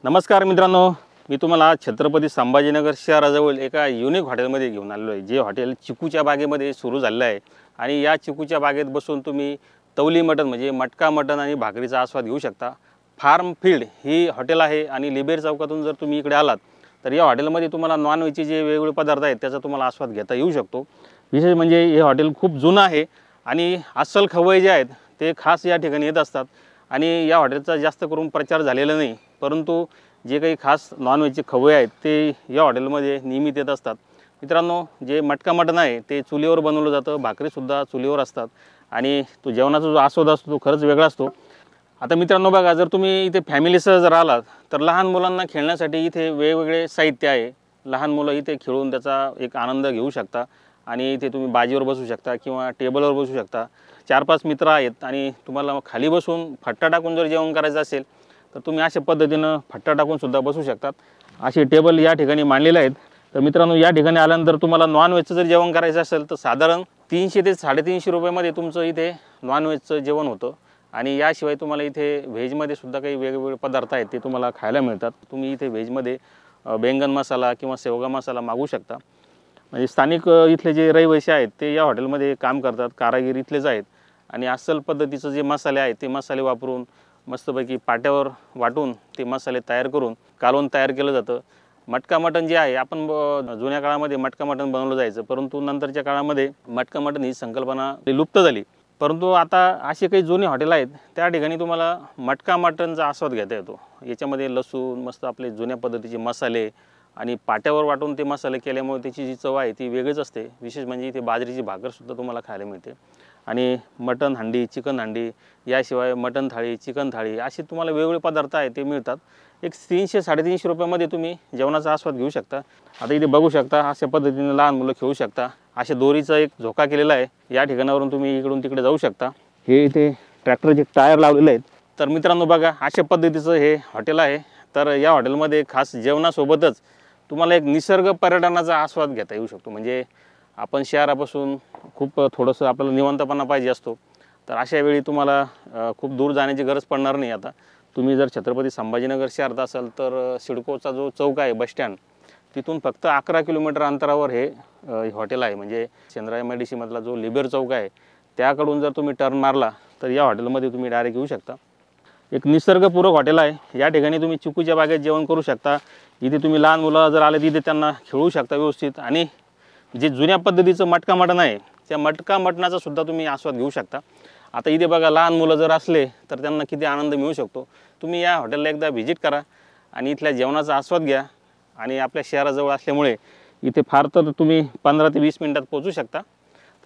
नमस्कार मित्रांनो, मी तुम्हाला छत्रपती संभाजीनगर शहराजवळ एका युनिक हॉटेलमध्ये घेऊन आलेलो आहे। जे हॉटेल चिकूच्या बागेमध्ये सुरू झालेलं आहे आणि या चिकूच्या बागेत बसून तुम्ही तवली मटण म्हणजे मटका मटण आणि भाकरीचा आस्वाद घेऊ शकता। फार्म फील्ड ही हॉटेल आहे आणि लिबेर चौकातून जर तुम्ही इकडे आलात तर या हॉटेलमध्ये तुम्हाला नॉन व्हेजचे जे वेगवेगळे पदार्थ आहेत त्याचा तुम्हाला आस्वाद घेता येऊ शकतो। विशेष म्हणजे हे हॉटेल खूप जुनं आहे आणि अस्सल खवय्ये जे आहेत ते खास या ठिकाणी येत असतात आणि या हॉटेलचा जास्त करून प्रचार झालेला नाही, परंतु जे काही खास नॉन व्हेजचे खवय्ये आहेत ते या हॉटेलमध्ये नियमित येत असतात। मित्रांनो, जे मटका मटण आहे ते चुलीवर बनवलं जातं, भाकरीसुद्धा चुलीवर असतात आणि तो जेवणाचा जो आस्वाद असतो तो खरंच वेगळा असतो। आता मित्रांनो बघा, जर तुम्ही इथे फॅमिलीसह जर आलात तर लहान मुलांना खेळण्यासाठी इथे वेगवेगळे साहित्य आहे। लहान मुलं इथे खेळून त्याचा एक आनंद घेऊ शकता आणि इथे तुम्ही बाजीवर बसू शकता किंवा टेबलवर बसू शकता। 4-5 मित्र आहेत आणि तुम्हाला खाली बसून फट्टा टाकून जर जेवण करायचं असेल तर तुम्ही अशा पद्धतीनं फट्टा टाकून सुद्धा बसू शकतात। असे टेबल या ठिकाणी मांडलेले आहेत। तर मित्रांनो, या ठिकाणी आल्यानंतर तुम्हाला नॉन व्हेजचं जर जेवण करायचं असेल तर साधारण 300 ते 350 रुपयामध्ये तुमचं इथे नॉन व्हेजचं जेवण होतं आणि याशिवाय तुम्हाला इथे व्हेजमध्ये सुद्धा काही वेगवेगळे पदार्थ आहेत ते तुम्हाला खायला मिळतात। तुम्ही इथे व्हेजमध्ये बैंगन मसाला किंवा शेवगा मसाला मागू शकता। म्हणजे स्थानिक इथले जे रहिवासी आहेत ते या हॉटेलमध्ये काम करतात, कारागीर इथलेच आहेत आणि अस्सल पद्धतीचं जे मसाले आहेत ते मसाले वापरून मस्तपैकी पाट्यावर वाटून ते मसाले तयार करून कालवण तयार केलं जातं। मटका मटण जे आहे, आपण जुन्या काळामध्ये मटका मटण बनवलं जायचं, परंतु नंतरच्या काळामध्ये मटका मटण ही संकल्पना लुप्त झाली। परंतु आता असे काही जुने हॉटेल आहेत त्या ठिकाणी तुम्हाला मटका मटणचा आस्वाद घेता येतो। याच्यामध्ये लसूण, मस्त आपले जुन्या पद्धतीचे मसाले आणि पाट्यावर वाटून ते मसाले केल्यामुळे त्याची जी चव आहे ती वेगळीच असते। विशेष म्हणजे इथे बाजरीची भाकरसुद्धा तुम्हाला खायला मिळते आणि मटण हंडी, चिकन हंडी, याशिवाय मटण थाळी, चिकन थाळी असे तुम्हाला वेगवेगळे पदार्थ आहेत ते मिळतात। एक 300-350 रुपयामध्ये तुम्ही जेवणाचा आस्वाद घेऊ शकता। आता इथे बघू शकता, अशा पद्धतीने लहान मुलं खेळू शकता। अशा दोरीचा एक झोका केलेला आहे, या ठिकाणावरून तुम्ही इकडून तिकडे जाऊ शकता। हे इथे ट्रॅक्टरचे टायर लावलेले आहेत। तर मित्रांनो बघा, अशा पद्धतीचं हे हॉटेल आहे। तर या हॉटेलमध्ये खास जेवणासोबतच तुम्हाला एक निसर्ग पर्यटनाचा आस्वाद घेता येऊ शकतो। म्हणजे आपण शहरापासून खूप थोडंसं आपल्याला निवांतपणा पाहिजे असतो, तर अशा वेळी तुम्हाला खूप दूर जाण्याची गरज पडणार नाही। आता तुम्ही जर छत्रपती संभाजीनगर शहरात असाल तर सिडकोचा जो चौक आहे, बस स्टँड, तिथून फक्त 11 किलोमीटर अंतरावर हे हॉटेल आहे। म्हणजे चंद्रायन मधला जो लिबेर चौक आहे त्याकडून जर तुम्ही टर्न मारला तर या हॉटेलमध्ये तुम्ही डायरेक्ट येऊ शकता। एक निसर्गपूरक हॉटेल आहे। या ठिकाणी तुम्ही चिकूच्या बागेत जेवण करू शकता। इथे तुम्ही लहान मुलं जर आले तिथे त्यांना खेळू शकता व्यवस्थित आणि जे जुन्या पद्धतीचं मटका मटण आहे त्या मटका मटणाचा सुद्धा तुम्ही आस्वाद घेऊ शकता। आता इथे बघा, लहान मुलं जर असले तर त्यांना किती आनंद मिळू शकतो। तुम्ही या हॉटेलला एकदा व्हिजिट करा आणि इथल्या जेवणाचा आस्वाद घ्या आणि आपल्या शहराजवळ असल्यामुळे इथे फार तर तुम्ही 15 ते 20 मिनिटात पोहोचू शकता।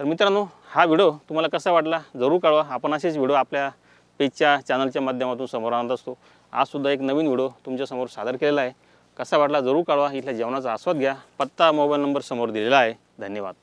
तर मित्रांनो, हा व्हिडिओ तुम्हाला कसा वाटला जरूर कळवा। आपण असेच व्हिडिओ आपल्या पेजच्या चॅनलच्या माध्यमातून समोर आणत असतो। आजसुद्धा एक नवीन व्हिडिओ तुमच्यासमोर सादर केलेला आहे। कसा वाटला जरूर कळवा। इथल्या जेवणाचा आस्वाद घ्या। पत्ता, मोबाईल नंबर समोर दिलेला आहे। धन्यवाद।